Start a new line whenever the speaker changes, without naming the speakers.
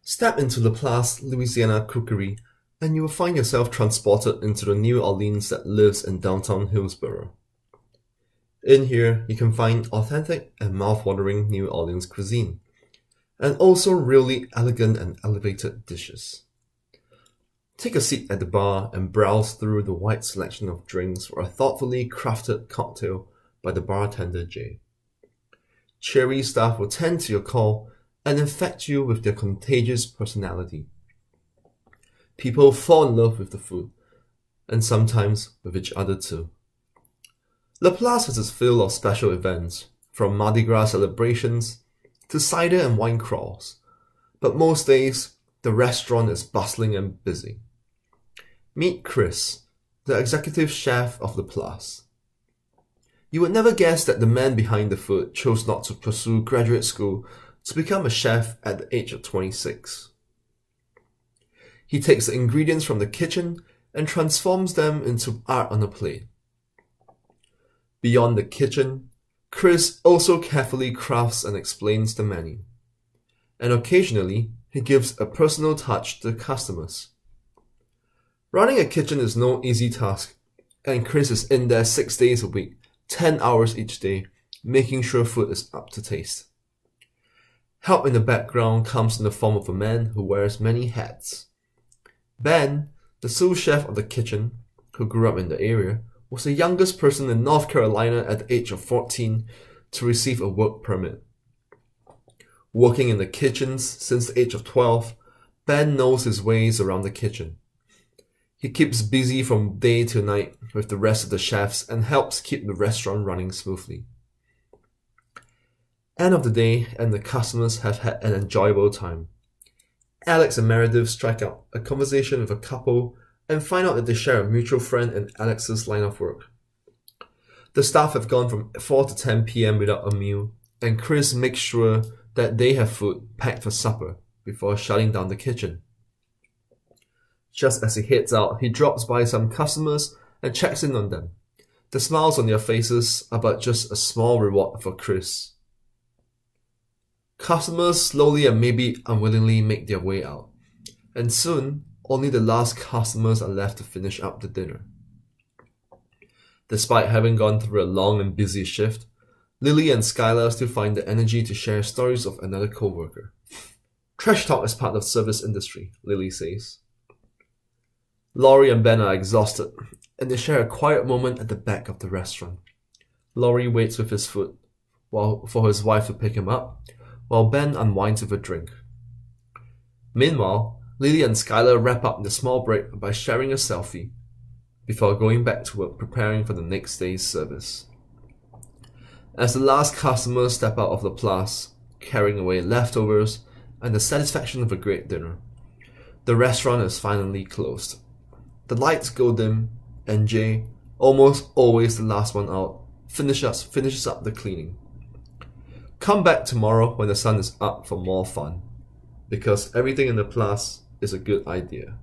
Step into La Place, Louisiana Cookery, and you will find yourself transported into the New Orleans that lives in downtown Hillsborough. In here, you can find authentic and mouth-watering New Orleans cuisine, and also really elegant and elevated dishes. Take a seat at the bar and browse through the wide selection of drinks for a thoughtfully crafted cocktail by the bartender Jay. Cheery staff will tend to your call and infect you with their contagious personality. People fall in love with the food, and sometimes with each other too. La Place has its fill of special events, from Mardi Gras celebrations to cider and wine crawls, but most days the restaurant is bustling and busy. Meet Chris, the executive chef of La Place. You would never guess that the man behind the food chose not to pursue graduate school to become a chef at the age of 26. He takes the ingredients from the kitchen and transforms them into art on a plate. Beyond the kitchen, Chris also carefully crafts and explains the menu. And occasionally, he gives a personal touch to the customers. Running a kitchen is no easy task, and Chris is in there 6 days a week, 10 hours each day, making sure food is up to taste. Help in the background comes in the form of a man who wears many hats. Ben, the sous chef of the kitchen, who grew up in the area, was the youngest person in North Carolina at the age of 14 to receive a work permit. Working in the kitchens since the age of 12, Ben knows his ways around the kitchen. He keeps busy from day to night with the rest of the chefs and helps keep the restaurant running smoothly. End of the day, and the customers have had an enjoyable time. Alex and Meredith strike up a conversation with a couple and find out that they share a mutual friend in Alex's line of work. The staff have gone from 4 to 10 p.m. without a meal, and Chris makes sure that they have food packed for supper before shutting down the kitchen. Just as he heads out, he drops by some customers and checks in on them. The smiles on their faces are but just a small reward for Chris. Customers slowly and maybe unwillingly make their way out, and soon only the last customers are left to finish up the dinner. Despite having gone through a long and busy shift, Lily and Skylar still find the energy to share stories of another co-worker. Trash talk is part of the service industry, Lily says. Laurie and Ben are exhausted, and they share a quiet moment at the back of the restaurant. Laurie waits with his food for his wife to pick him up, while Ben unwinds with a drink. Meanwhile, Lily and Skylar wrap up the small break by sharing a selfie, before going back to work preparing for the next day's service. As the last customers step out of La Place, carrying away leftovers and the satisfaction of a great dinner, the restaurant is finally closed. The lights go dim, and Jay, almost always the last one out, finishes up the cleaning. Come back tomorrow when the sun is up for more fun, because everything in La Place is a good idea.